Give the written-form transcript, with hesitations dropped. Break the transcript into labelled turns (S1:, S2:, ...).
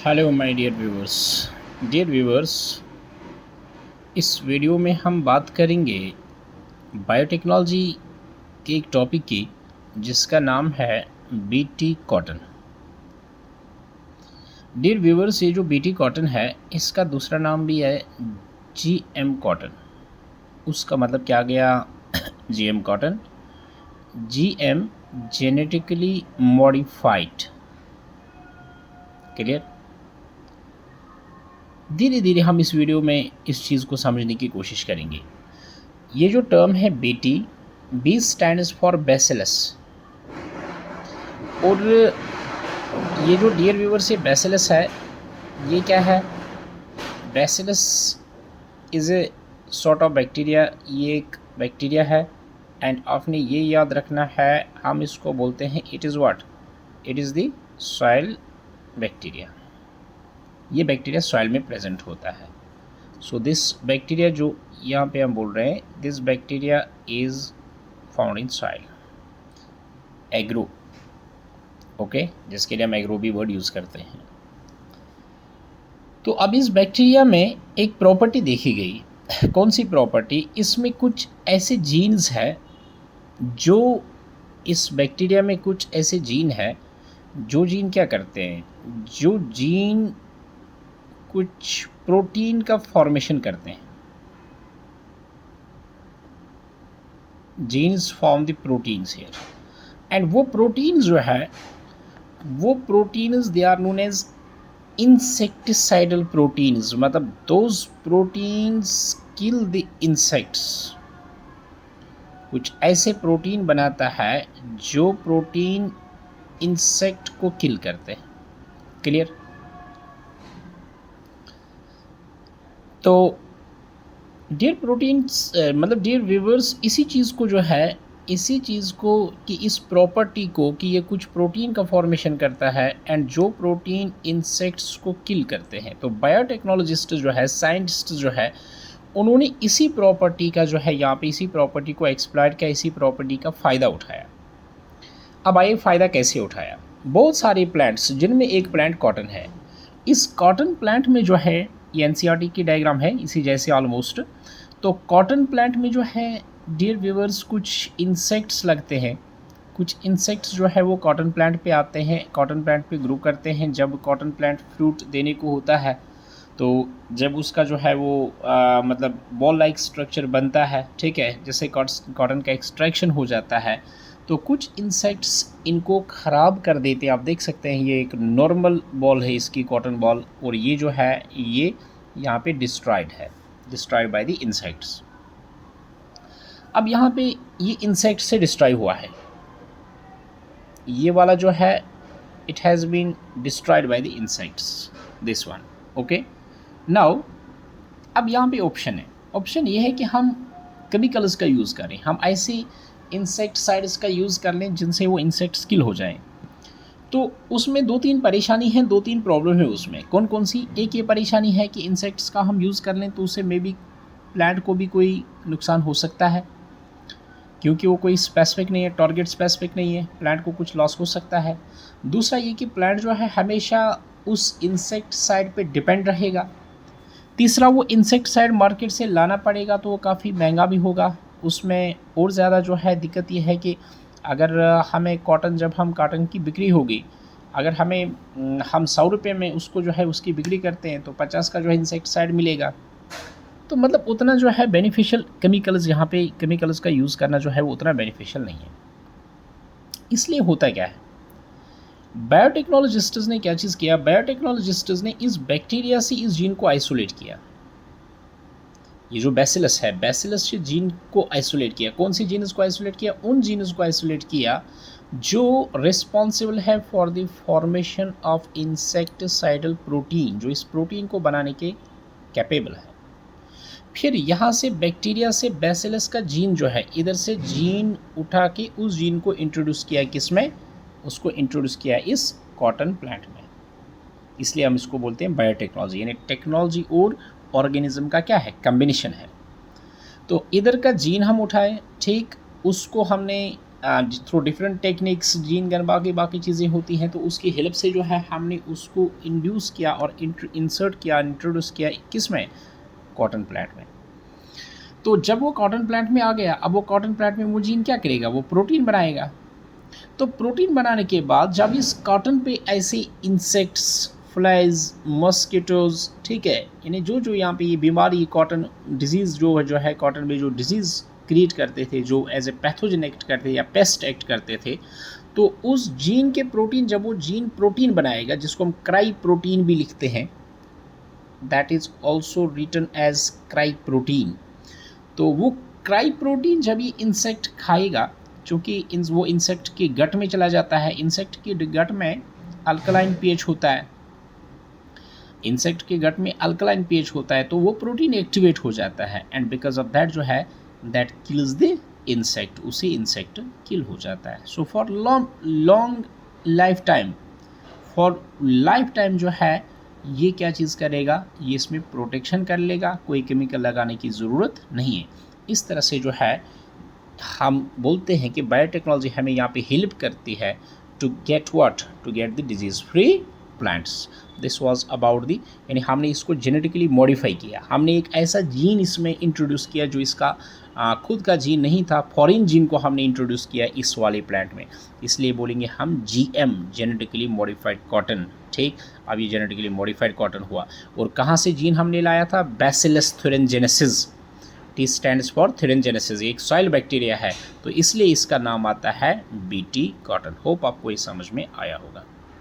S1: Hello my dear viewers. इस video में हम बात करेंगे बायोटेक्नोलॉजी के एक टॉपिक की जिसका नाम है बीटी कॉटन। डियर व्यूवर्स, ये जो बीटी कॉटन है इसका दूसरा नाम भी है जीएम कॉटन। उसका मतलब क्या गया? GM cotton, GM genetically modified. Clear? धीरे धीरे हम इस वीडियो में इस चीज़ को समझने की कोशिश करेंगे। ये जो टर्म है BT, B stands for bacillus. और ये जो डियर व्यूवर्स ये बैसिलस है, ये क्या है? Bacillus is a sort of bacteria. ये एक बैक्टीरिया है एंड आपने ये याद रखना है, हम इसको बोलते हैं it is what? It is the soil bacteria. ये बैक्टीरिया सॉइल में प्रेजेंट होता है। सो दिस बैक्टीरिया जो यहाँ पे हम बोल रहे हैं, this bacteria is found in soil. Agro, okay, जिसके लिए हम एग्रो भी वर्ड यूज़ करते हैं। तो अब इस बैक्टीरिया में एक प्रॉपर्टी देखी गई। कौन सी प्रॉपर्टी? इसमें कुछ ऐसे जीन्स है जो, इस बैक्टीरिया में कुछ ऐसे जीन है जो जीन क्या करते हैं? जो जीन कुछ प्रोटीन का फॉर्मेशन करते हैं। Genes form the proteins here, and वो प्रोटीन्स जो है, वो proteins they are known as insecticidal proteins. मतलब those proteins kill the insects. कुछ ऐसे प्रोटीन बनाता है जो प्रोटीन इंसेक्ट को किल करते हैं। क्लियर? तो डियर प्रोटीन्स मतलब डियर व्यूवर्स, इसी चीज़ को जो है, इसी चीज़ को कि इस प्रॉपर्टी को कि ये कुछ प्रोटीन का फॉर्मेशन करता है एंड जो प्रोटीन इंसेक्ट्स को किल करते हैं। तो बायोटेक्नोलॉजिस्ट जो है, साइंटिस्ट जो है, उन्होंने इसी प्रॉपर्टी का जो है यहाँ पे, इसी प्रॉपर्टी को एक्सप्लॉइट किया, इसी प्रॉपर्टी का फ़ायदा उठाया। अब आइए फ़ायदा कैसे उठाया। बहुत सारे प्लांट्स, जिनमें एक प्लांट कॉटन है। इस कॉटन प्लांट में जो है, ये एनसीईआरटी की डायग्राम है इसी जैसे ऑलमोस्ट। तो कॉटन प्लांट में जो है डियर व्यूवर्स, कुछ इंसेक्ट्स लगते हैं। कुछ इंसेक्ट्स जो है वो कॉटन प्लांट पे आते हैं, कॉटन प्लांट पे ग्रो करते हैं। जब कॉटन प्लांट फ्रूट देने को होता है, तो जब उसका जो है वो मतलब बॉल लाइक स्ट्रक्चर बनता है, ठीक है, जैसे कॉटन का एक्सट्रैक्शन हो जाता है, तो कुछ इंसेक्ट्स इनको ख़राब कर देते हैं। आप देख सकते हैं ये एक नॉर्मल बॉल है इसकी, कॉटन बॉल, और ये जो है ये यहाँ पे डिस्ट्रॉयड है, डिस्ट्रॉयड बाय द इंसेक्ट्स। अब यहाँ पे ये इंसेक्ट से डिस्ट्रॉय हुआ है, ये वाला जो है it has been destroyed by the insects, this one. Okay, now अब यहाँ पे ऑप्शन है। ऑप्शन ये है कि हम केमिकल्स का यूज़ करें, हम ऐसे इंसेक्टिसाइड्स का यूज़ कर लें जिनसे वो इंसेक्ट्स किल हो जाएं। तो उसमें दो तीन परेशानी है, दो तीन प्रॉब्लम है उसमें। कौन कौन सी? एक ये परेशानी है कि इंसेक्ट्स का हम यूज़ कर लें तो उससे मे बी प्लांट को भी कोई नुकसान हो सकता है, क्योंकि वो कोई स्पेसिफिक नहीं है, टारगेट स्पेसिफिक नहीं है, प्लांट को कुछ लॉस हो सकता है। दूसरा ये कि प्लांट जो है हमेशा उस इंसेक्टिसाइड पे डिपेंड रहेगा। तीसरा, वो इंसेक्टिसाइड मार्केट से लाना पड़ेगा तो वो काफ़ी महंगा भी होगा। उसमें और ज़्यादा जो है दिक्कत ये है कि अगर हमें कॉटन, जब हम कॉटन की बिक्री होगी, अगर हमें हम 100 रुपये में उसको जो है उसकी बिक्री करते हैं तो 50 का जो है इंसेक्टिसाइड मिलेगा। तो मतलब उतना जो है बेनिफिशियल केमिकल्स, यहाँ पे केमिकल्स का यूज़ करना जो है वो उतना बेनिफिशियल नहीं है। इसलिए होता क्या है, बायोटेक्नोलॉजिस्ट्स ने क्या चीज़ किया? बायोटेक्नोलॉजिस्ट्स ने इस बैक्टीरिया से इस जीन को आइसोलेट किया। ये जो बैसिलस है, बैसिलस से जीन को आइसोलेट किया। कौन सी जीन्स को आइसोलेट किया? उन जीन्स को आइसोलेट किया जो रिस्पॉन्सिबल है for the formation of insecticidal protein, जो इस प्रोटीन को बनाने के कैपेबल है। फिर यहाँ से बैक्टीरिया से बैसिलस का जीन जो है, इधर से जीन उठा के उस जीन को इंट्रोड्यूस किया, किसमें? उसको इंट्रोड्यूस किया इस कॉटन प्लांट में। इसलिए हम इसको बोलते हैं बायोटेक्नोलॉजी, यानी टेक्नोलॉजी और ऑर्गेनिज्म का क्या है? कम्बिनेशन है। तो इधर का जीन हम उठाए, ठीक, उसको हमने through different techniques gene gun बाकी बाकी चीज़ें होती हैं, तो उसकी हेल्प से जो है हमने उसको इंड्यूस किया और इंसर्ट किया, इंट्रोड्यूस किया किस में, कॉटन प्लांट में। तो जब वो कॉटन प्लांट में आ गया, अब वो कॉटन प्लांट में वो जीन क्या करेगा, वो प्रोटीन बनाएगा। तो प्रोटीन बनाने के बाद जब इस कॉटन पे ऐसे इंसेक्ट्स, फ्लाइज, मस्किटोज, ठीक है, यानी जो जो यहाँ पे ये बीमारी, कॉटन डिजीज़ जो है कॉटन में जो डिजीज़ क्रिएट करते थे, जो एज ए पैथोजन एक्ट करते थे या पेस्ट एक्ट करते थे, तो उस जीन के प्रोटीन, जब वो जीन प्रोटीन बनाएगा, जिसको हम क्राई प्रोटीन भी लिखते हैं, that is also written as cry protein. तो वो क्राई प्रोटीन जब ये इंसेक्ट खाएगा, चूँकि वो इंसेक्ट के गट में चला जाता है, इंसेक्ट के गट में अल्कलाइन पीएच होता है, इंसेक्ट के गट में अल्कलाइन पीएच होता है, तो वो प्रोटीन एक्टिवेट हो जाता है, एंड बिकॉज ऑफ दैट जो है दैट किल्स द इंसेक्ट, उसी इंसेक्ट किल हो जाता है। So for long life time, जो है ये क्या चीज़ करेगा, ये इसमें प्रोटेक्शन कर लेगा, कोई केमिकल लगाने की ज़रूरत नहीं है। इस तरह से जो है हम बोलते हैं कि बायोटेक्नोलॉजी हमें यहाँ पे हेल्प करती है to get the disease free plants. This was about the, यानी हमने इसको जेनेटिकली मॉडिफाई किया, हमने एक ऐसा जीन इसमें इंट्रोड्यूस किया जो इसका खुद का जीन नहीं था, फॉरेन जीन को हमने इंट्रोड्यूस किया इस वाले प्लांट में, इसलिए बोलेंगे हम जीएम, जेनेटिकली मॉडिफाइड कॉटन। ठीक, अब ये जेनेटिकली मॉडिफाइड कॉटन हुआ, और कहाँ से जीन हमने लाया था, bacillus thuringiensis, T stands for thuringiensis, एक सॉइल बैक्टीरिया है, तो इसलिए इसका नाम आता है बीटी कॉटन। होप आपको ये समझ में आया होगा।